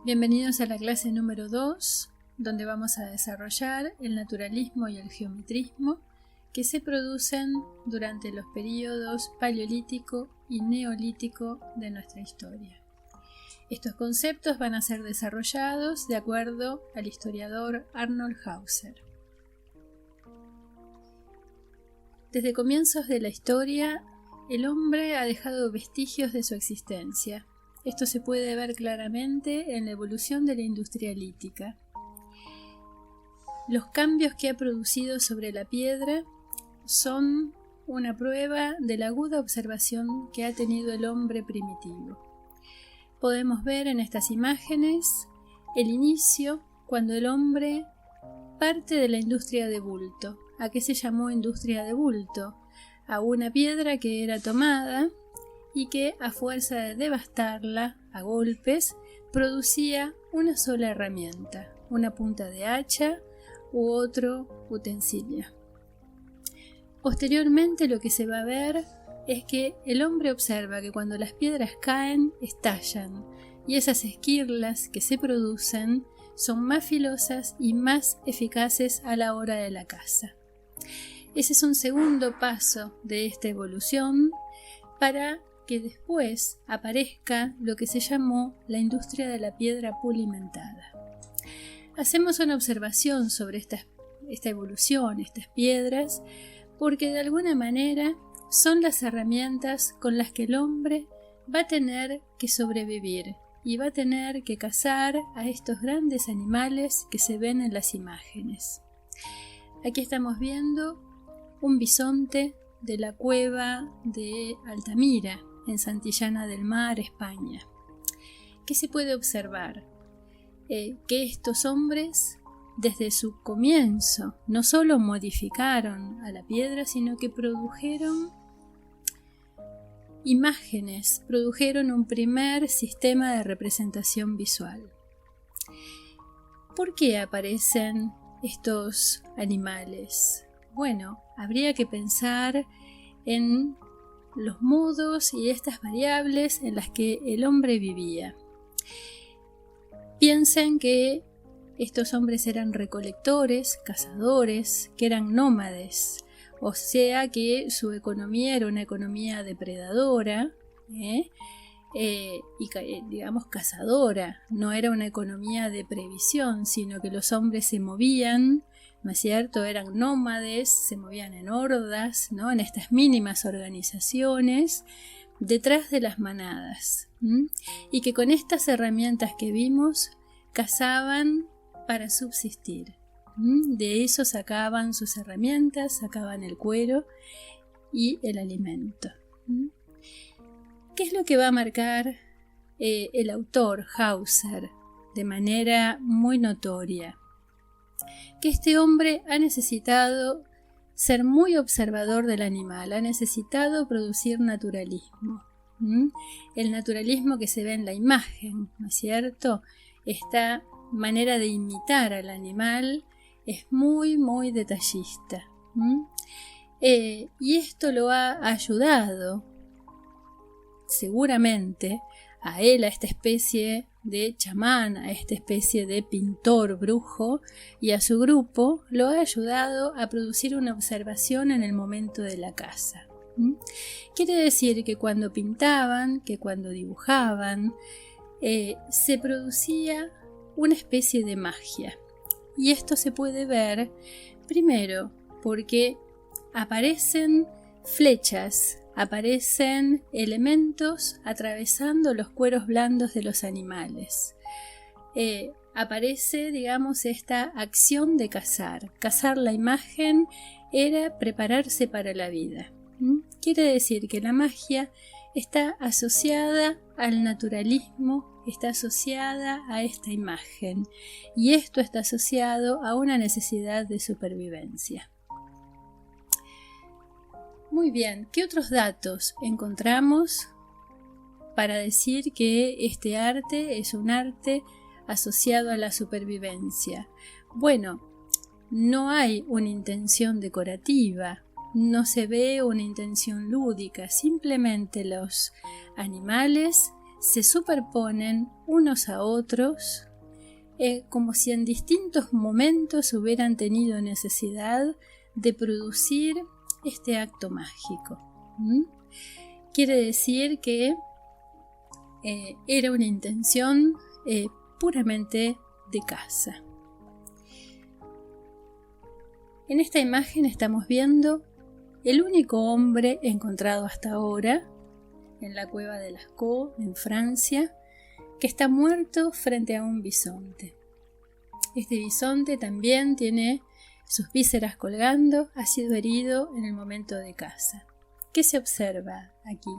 Bienvenidos a la clase número 2, donde vamos a desarrollar el naturalismo y el geometrismo que se producen durante los períodos paleolítico y neolítico de nuestra historia. Estos conceptos van a ser desarrollados de acuerdo al historiador Arnold Hauser. Desde comienzos de la historia, el hombre ha dejado vestigios de su existencia. Esto se puede ver claramente en la evolución de la industria lítica. Los cambios que ha producido sobre la piedra son una prueba de la aguda observación que ha tenido el hombre primitivo. Podemos ver en estas imágenes el inicio cuando el hombre parte de la industria de bulto. ¿A qué se llamó industria de bulto? A una piedra que era tomada y que a fuerza de devastarla a golpes producía una sola herramienta, una punta de hacha u otro utensilio. Posteriormente lo que se va a ver es que el hombre observa que cuando las piedras caen, estallan, y esas esquirlas que se producen son más filosas y más eficaces a la hora de la caza. Ese es un segundo paso de esta evolución para que después aparezca lo que se llamó la industria de la piedra pulimentada. Hacemos una observación sobre esta evolución, estas piedras, porque de alguna manera son las herramientas con las que el hombre va a tener que sobrevivir y va a tener que cazar a estos grandes animales que se ven en las imágenes. Aquí estamos viendo un bisonte de la cueva de Altamira, en Santillana del Mar, España. ¿Qué se puede observar? Que estos hombres, desde su comienzo, no solo modificaron a la piedra, sino que produjeron imágenes, produjeron un primer sistema de representación visual. ¿Por qué aparecen estos animales? Bueno, habría que pensar en los modos y estas variables en las que el hombre vivía. Piensen que estos hombres eran recolectores, cazadores, que eran nómades, o sea que su economía era una economía depredadora, digamos cazadora, no era una economía de previsión, sino que los hombres se movían, ¿no es cierto? Eran nómades, se movían en hordas, ¿no? En estas mínimas organizaciones detrás de las manadas, y que con estas herramientas que vimos cazaban para subsistir. De eso sacaban sus herramientas, sacaban el cuero y el alimento. ¿Qué es lo que va a marcar el autor Hauser de manera muy notoria? Que este hombre ha necesitado ser muy observador del animal, ha necesitado producir naturalismo. El naturalismo que se ve en la imagen, ¿no es cierto? Esta manera de imitar al animal es muy, muy detallista. Y esto lo ha ayudado, seguramente, a él, a esta especie de chamán, a esta especie de pintor brujo, y a su grupo lo ha ayudado a producir una observación en el momento de la caza. Quiere decir que cuando pintaban, que cuando dibujaban, se producía una especie de magia. Y esto se puede ver primero porque aparecen flechas, aparecen elementos atravesando los cueros blandos de los animales. Aparece, digamos, esta acción de cazar. Cazar la imagen era prepararse para la vida. Quiere decir que la magia está asociada al naturalismo, está asociada a esta imagen, y esto está asociado a una necesidad de supervivencia. Muy bien, ¿qué otros datos encontramos para decir que este arte es un arte asociado a la supervivencia? Bueno, no hay una intención decorativa, no se ve una intención lúdica, simplemente los animales se superponen unos a otros, como si en distintos momentos hubieran tenido necesidad de producir este acto mágico. Quiere decir que era una intención puramente de caza. En esta imagen estamos viendo el único hombre encontrado hasta ahora en la cueva de Lascaux, en Francia, que está muerto frente a un bisonte. Este bisonte también tiene sus vísceras colgando, ha sido herido en el momento de caza. ¿Qué se observa aquí?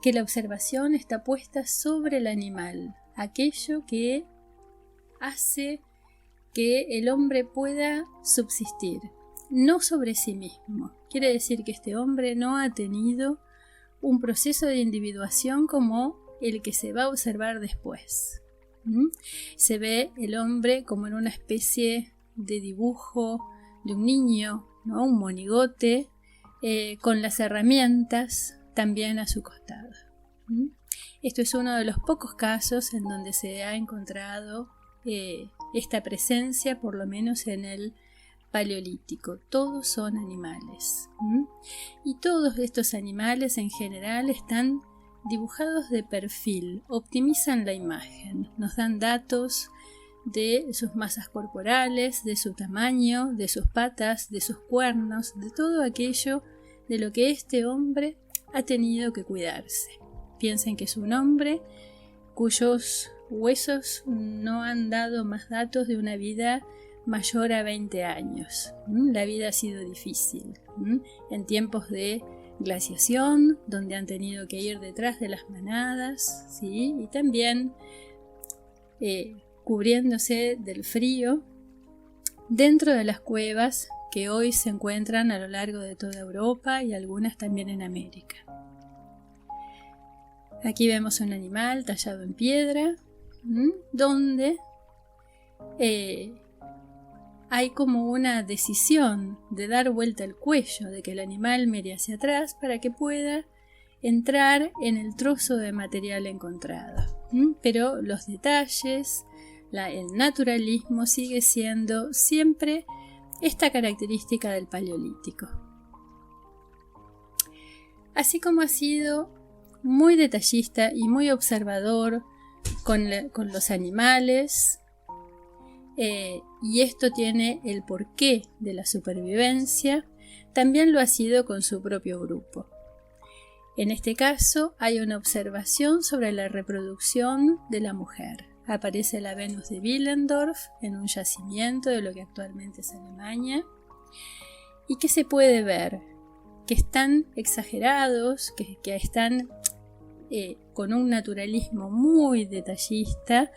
Que la observación está puesta sobre el animal, aquello que hace que el hombre pueda subsistir, no sobre sí mismo. Quiere decir que este hombre no ha tenido un proceso de individuación como el que se va a observar después. Se ve el hombre como en una especie de dibujo de un niño, ¿no? Un monigote, con las herramientas también a su costado. Esto es uno de los pocos casos en donde se ha encontrado esta presencia, por lo menos en el Paleolítico. Todos son animales. Y todos estos animales en general están dibujados de perfil, optimizan la imagen, nos dan datos de sus masas corporales, de su tamaño, de sus patas, de sus cuernos, de todo aquello de lo que este hombre ha tenido que cuidarse. Piensen que es un hombre cuyos huesos no han dado más datos de una vida mayor a 20 años. La vida ha sido difícil. En tiempos de glaciación, donde han tenido que ir detrás de las manadas, ¿sí? Y también cubriéndose del frío dentro de las cuevas que hoy se encuentran a lo largo de toda Europa y algunas también en América. Aquí vemos un animal tallado en piedra, donde hay como una decisión de dar vuelta el cuello, de que el animal mire hacia atrás para que pueda entrar en el trozo de material encontrado. Pero los detalles, el naturalismo sigue siendo siempre esta característica del Paleolítico. Así como ha sido muy detallista y muy observador con los animales, y esto tiene el porqué de la supervivencia, también lo ha sido con su propio grupo. En este caso hay una observación sobre la reproducción de la mujer. Aparece la Venus de Willendorf en un yacimiento de lo que actualmente es Alemania. ¿Y qué se puede ver? Que están exagerados, que están con un naturalismo muy detallista,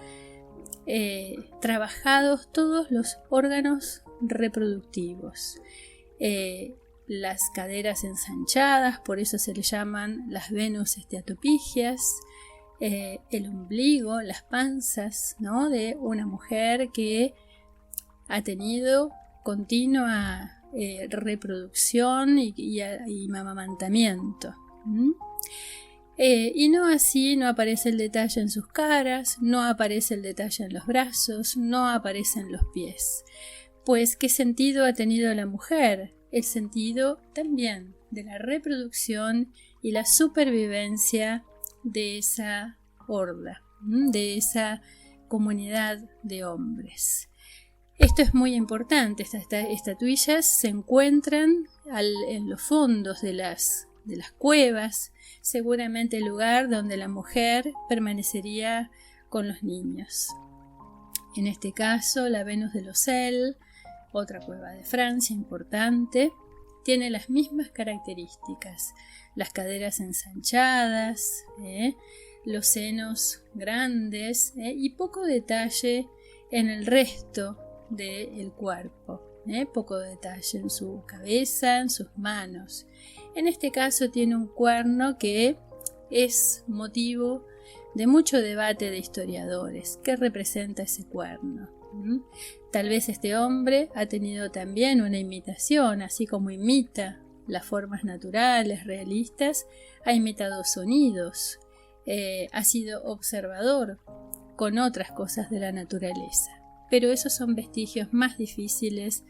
trabajados todos los órganos reproductivos. Las caderas ensanchadas, por eso se le llaman las Venus esteatopigias, el ombligo, las panzas, ¿no? De una mujer que ha tenido continua reproducción y amamantamiento. Y no así, no aparece el detalle en sus caras, no aparece el detalle en los brazos, no aparecen los pies. Pues, ¿qué sentido ha tenido la mujer? El sentido también de la reproducción y la supervivencia de esa horda, de esa comunidad de hombres. Esto es muy importante. Estas estatuillas se encuentran en los fondos de las cuevas, seguramente el lugar donde la mujer permanecería con los niños. En este caso, la Venus de Loselle, otra cueva de Francia importante, tiene las mismas características: las caderas ensanchadas, los senos grandes, y poco detalle en el resto del cuerpo, poco detalle en su cabeza, en sus manos. En este caso tiene un cuerno que es motivo de mucho debate de historiadores. ¿Qué representa ese cuerno? Tal vez este hombre ha tenido también una imitación, así como imita las formas naturales, realistas, ha imitado sonidos. ha sido observador con otras cosas de la naturaleza, pero esos son vestigios más difíciles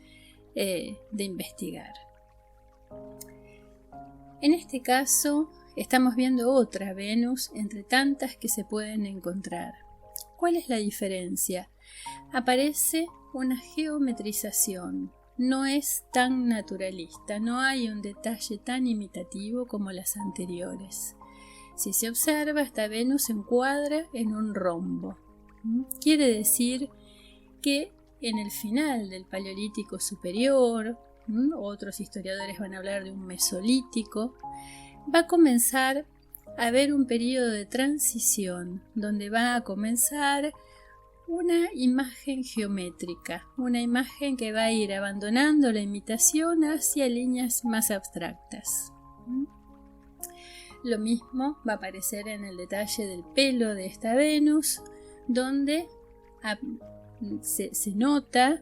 de investigar. En este caso estamos viendo otra Venus entre tantas que se pueden encontrar. ¿Cuál es la diferencia? Aparece una geometrización, no es tan naturalista, no hay un detalle tan imitativo como las anteriores. Si se observa, esta Venus se encuadra en un rombo. Quiere decir que en el final del Paleolítico superior, otros historiadores van a hablar de un Mesolítico, va a comenzar a haber un periodo de transición donde va a comenzar una imagen geométrica, una imagen que va a ir abandonando la imitación hacia líneas más abstractas. Lo mismo va a aparecer en el detalle del pelo de esta Venus, donde se nota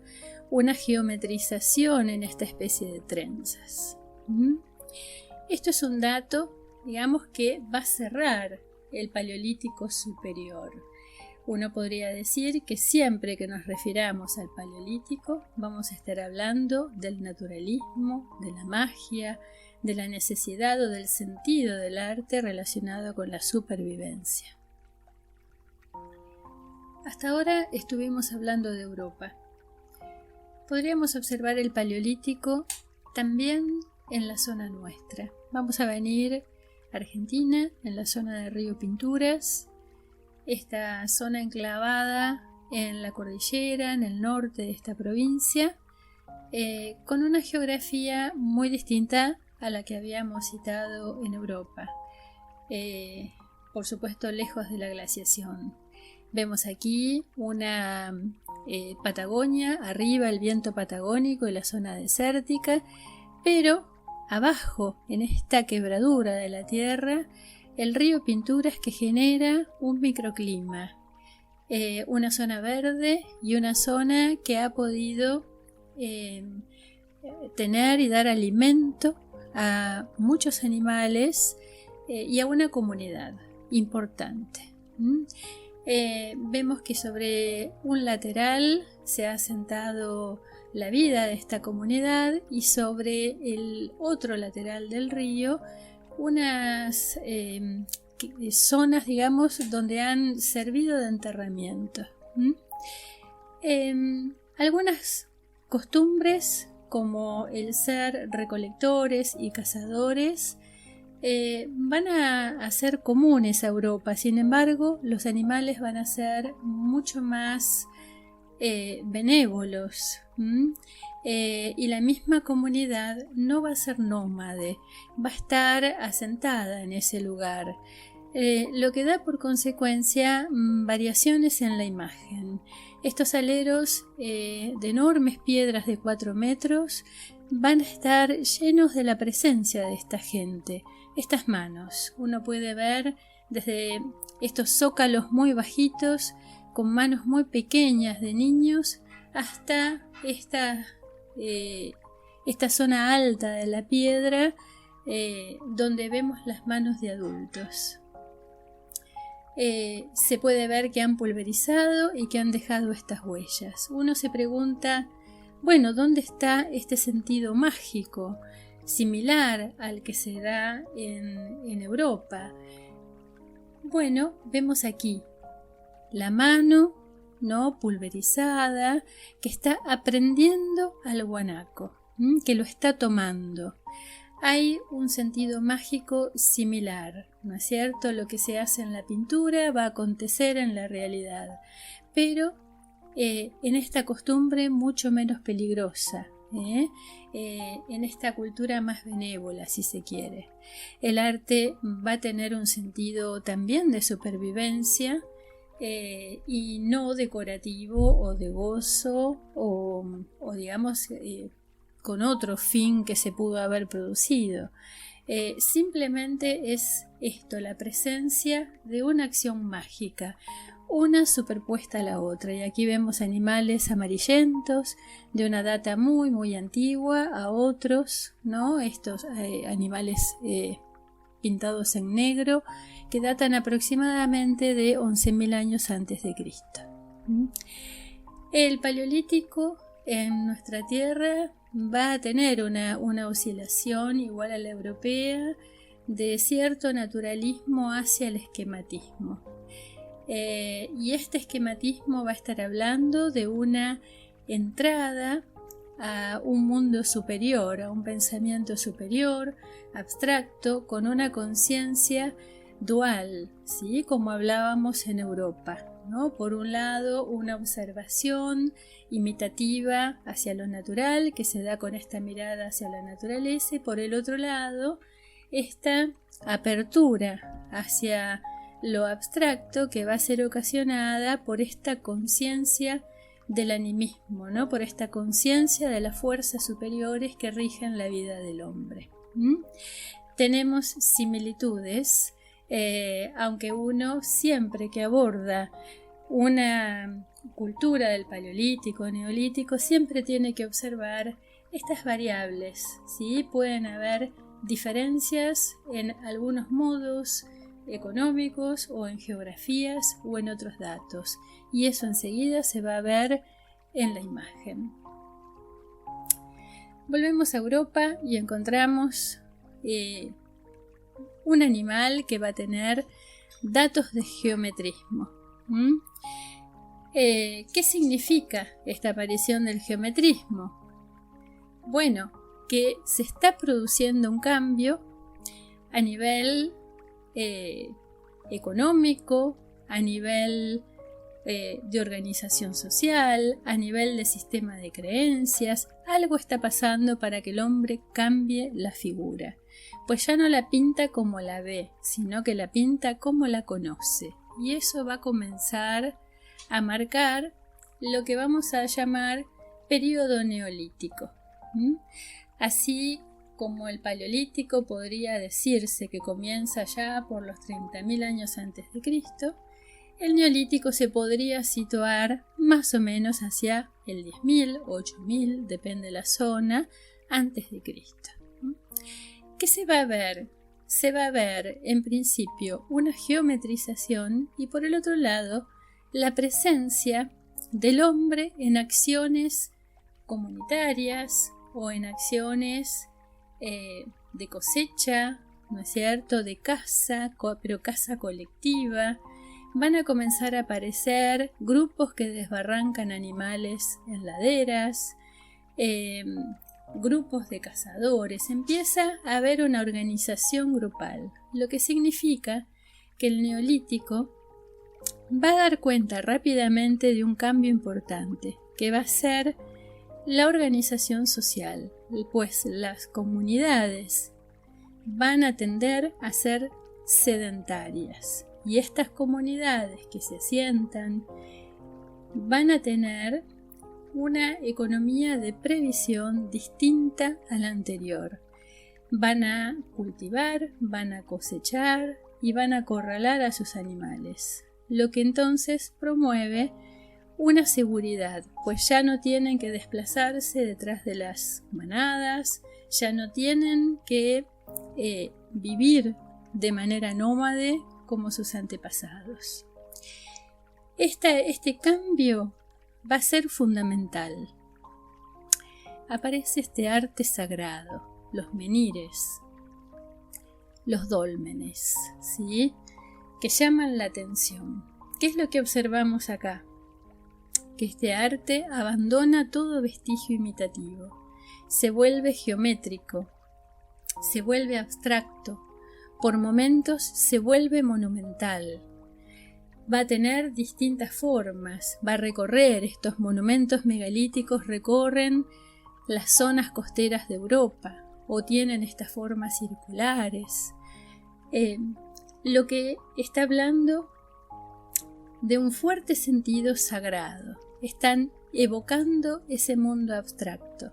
una geometrización en esta especie de trenzas. Esto es un dato, digamos, que va a cerrar el Paleolítico superior. Uno podría decir que siempre que nos refiramos al Paleolítico vamos a estar hablando del naturalismo, de la magia, de la necesidad o del sentido del arte relacionado con la supervivencia. Hasta ahora estuvimos hablando de Europa. Podríamos observar el Paleolítico también en la zona nuestra. Vamos a venir a Argentina, en la zona de Río Pinturas, esta zona enclavada en la cordillera, en el norte de esta provincia, con una geografía muy distinta a la que habíamos citado en Europa. Por supuesto, lejos de la glaciación. Vemos aquí una Patagonia, arriba el viento patagónico y la zona desértica, pero abajo, en esta quebradura de la tierra, el río Pinturas que genera un microclima, una zona verde y una zona que ha podido tener y dar alimento a muchos animales y a una comunidad importante. Vemos que sobre un lateral se ha asentado la vida de esta comunidad y sobre el otro lateral del río unas zonas, digamos, donde han servido de enterramiento. Algunas costumbres, como el ser recolectores y cazadores, van a ser comunes a Europa. Sin embargo, los animales van a ser mucho más benévolos. Y la misma comunidad no va a ser nómade, va a estar asentada en ese lugar, lo que da por consecuencia variaciones en la imagen. Estos aleros de enormes piedras de 4 metros van a estar llenos de la presencia de esta gente. Estas manos, uno puede ver desde estos zócalos muy bajitos, con manos muy pequeñas de niños, hasta esta zona alta de la piedra, donde vemos las manos de adultos. Se puede ver que han pulverizado y que han dejado estas huellas. Uno se pregunta, bueno, ¿dónde está este sentido mágico similar al que se da en Europa? Bueno, vemos aquí la mano, ¿no?, pulverizada, que está aprendiendo al guanaco, que lo está tomando. Hay un sentido mágico similar, ¿no es cierto? Lo que se hace en la pintura va a acontecer en la realidad, pero en esta costumbre mucho menos peligrosa, en esta cultura más benévola, si se quiere. El arte va a tener un sentido también de supervivencia, y no decorativo o de gozo o digamos con otro fin que se pudo haber producido. Simplemente es esto, la presencia de una acción mágica, una superpuesta a la otra. Y aquí vemos animales amarillentos de una data muy muy antigua a otros, ¿no? Estos animales pintados en negro, que datan aproximadamente de 11.000 años antes de Cristo. El Paleolítico en nuestra Tierra va a tener una oscilación igual a la europea, de cierto naturalismo hacia el esquematismo. Y este esquematismo va a estar hablando de una entrada a un mundo superior, a un pensamiento superior, abstracto, con una conciencia dual, ¿sí? Como hablábamos en Europa, ¿no? Por un lado, una observación imitativa hacia lo natural, que se da con esta mirada hacia la naturaleza, y por el otro lado, esta apertura hacia lo abstracto, que va a ser ocasionada por esta conciencia del animismo, ¿no? Por esta conciencia de las fuerzas superiores que rigen la vida del hombre. Tenemos similitudes, aunque uno siempre que aborda una cultura del Paleolítico, Neolítico, siempre tiene que observar estas variables, ¿sí? Pueden haber diferencias en algunos modos económicos o en geografías o en otros datos, y eso enseguida se va a ver en la imagen. Volvemos a Europa y encontramos un animal que va a tener datos de geometrismo. ¿Qué significa esta aparición del geometrismo? Bueno, que se está produciendo un cambio a nivel económico, a nivel de organización social, a nivel de sistema de creencias. Algo está pasando para que el hombre cambie la figura, pues ya no la pinta como la ve, sino que la pinta como la conoce, y eso va a comenzar a marcar lo que vamos a llamar periodo neolítico. Así como el Paleolítico podría decirse que comienza ya por los 30.000 años antes de Cristo, el Neolítico se podría situar más o menos hacia el 10.000, 8.000, depende de la zona, antes de Cristo. ¿Qué se va a ver? Se va a ver en principio una geometrización y por el otro lado la presencia del hombre en acciones comunitarias o en acciones de cosecha, ¿no es cierto?, de caza, pero caza colectiva. Van a comenzar a aparecer grupos que desbarrancan animales en laderas, grupos de cazadores. Empieza a haber una organización grupal, lo que significa que el Neolítico va a dar cuenta rápidamente de un cambio importante, que va a ser la organización social, pues las comunidades van a tender a ser sedentarias, y estas comunidades que se asientan van a tener una economía de previsión distinta a la anterior. Van a cultivar, van a cosechar y van a acorralar a sus animales, lo que entonces promueve una seguridad, pues ya no tienen que desplazarse detrás de las manadas, ya no tienen que vivir de manera nómade como sus antepasados. Este cambio va a ser fundamental. Aparece este arte sagrado, los menhires, los dólmenes, ¿sí?, que llaman la atención. ¿Qué es lo que observamos acá? Que este arte abandona todo vestigio imitativo, se vuelve geométrico, se vuelve abstracto, por momentos se vuelve monumental. Va a tener distintas formas, va a recorrer estos monumentos megalíticos, recorren las zonas costeras de Europa o tienen estas formas circulares. Lo que está hablando de un fuerte sentido sagrado. Están evocando ese mundo abstracto,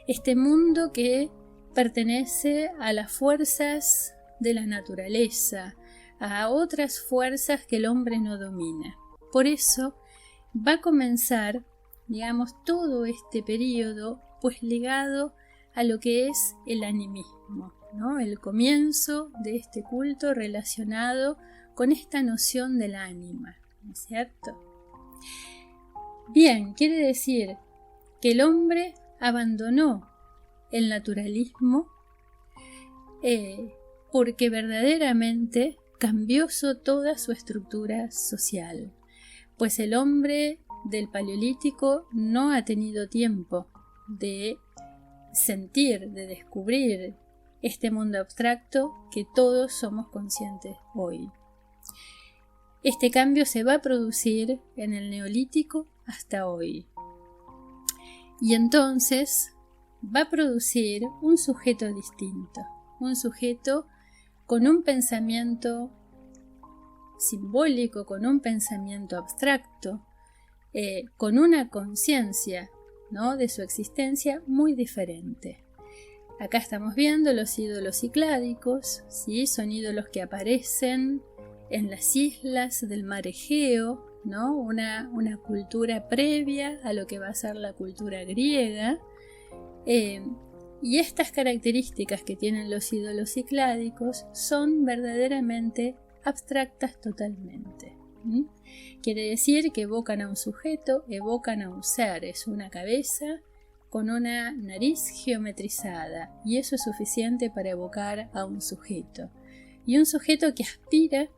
este mundo que pertenece a las fuerzas de la naturaleza, a otras fuerzas que el hombre no domina. Por eso va a comenzar, digamos, todo este periodo pues ligado a lo que es el animismo, ¿no? El comienzo de este culto relacionado con esta noción del ánima, ¿no es cierto? Bien, quiere decir que el hombre abandonó el naturalismo porque verdaderamente cambió toda su estructura social, pues el hombre del Paleolítico no ha tenido tiempo de sentir, de descubrir este mundo abstracto que todos somos conscientes hoy. Este cambio se va a producir en el Neolítico hasta hoy. Y entonces va a producir un sujeto distinto, un sujeto con un pensamiento simbólico, con un pensamiento abstracto, con una conciencia, ¿no?, de su existencia muy diferente. Acá estamos viendo los ídolos cicládicos, ¿sí? Son ídolos que aparecen en las islas del mar Egeo, ¿no? Una cultura previa a lo que va a ser la cultura griega. Y estas características que tienen los ídolos cicládicos son verdaderamente abstractas totalmente. Quiere decir que evocan a un sujeto, evocan a un ser, es una cabeza con una nariz geometrizada, y eso es suficiente para evocar a un sujeto. Y un sujeto que aspira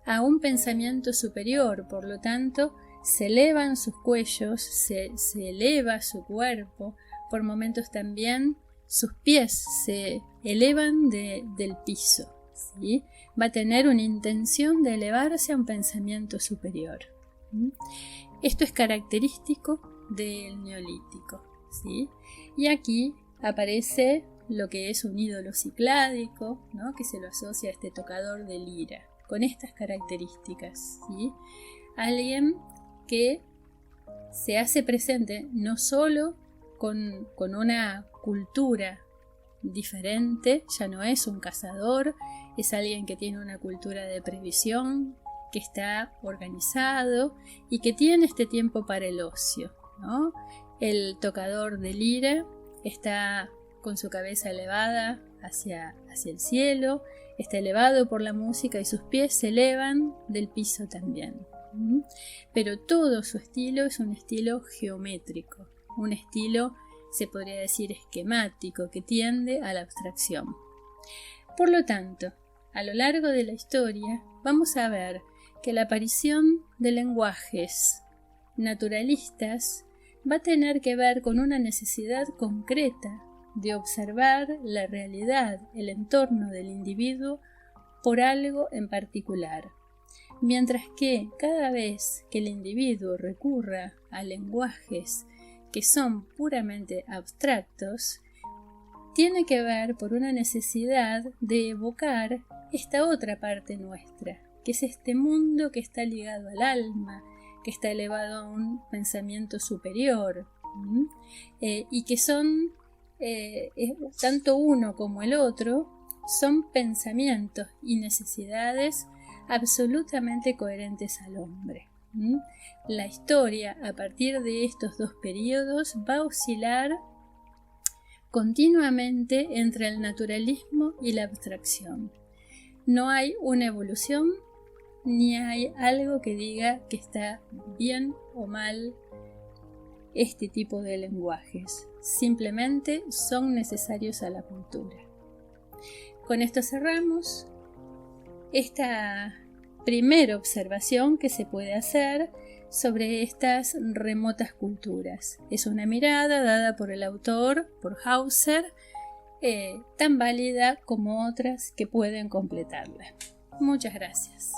a un pensamiento superior, por lo tanto, se elevan sus cuellos, se eleva su cuerpo, por momentos también sus pies se elevan del piso, ¿sí? Va a tener una intención de elevarse a un pensamiento superior. Esto es característico del Neolítico, ¿sí? Y aquí aparece lo que es un ídolo cicládico, ¿no?, que se lo asocia a este tocador de lira, con estas características, ¿sí? Alguien que se hace presente no solo con una cultura diferente, ya no es un cazador, es alguien que tiene una cultura de previsión, que está organizado y que tiene este tiempo para el ocio, ¿no? El tocador de lira está con su cabeza elevada hacia el cielo, está elevado por la música y sus pies se elevan del piso también. Pero todo su estilo es un estilo geométrico, un estilo, se podría decir, esquemático, que tiende a la abstracción. Por lo tanto, a lo largo de la historia vamos a ver que la aparición de lenguajes naturalistas va a tener que ver con una necesidad concreta de observar la realidad, el entorno del individuo por algo en particular. Mientras que cada vez que el individuo recurra a lenguajes que son puramente abstractos, tiene que ver por una necesidad de evocar esta otra parte nuestra, que es este mundo que está ligado al alma, que está elevado a un pensamiento superior, y que son, tanto uno como el otro, son pensamientos y necesidades absolutamente coherentes al hombre. La historia, a partir de estos dos periodos, va a oscilar continuamente entre el naturalismo y la abstracción. No hay una evolución, ni hay algo que diga que está bien o mal este tipo de lenguajes. Simplemente son necesarios a la cultura. Con esto cerramos esta primera observación que se puede hacer sobre estas remotas culturas. Es una mirada dada por el autor, por Hauser, tan válida como otras que pueden completarla. Muchas gracias.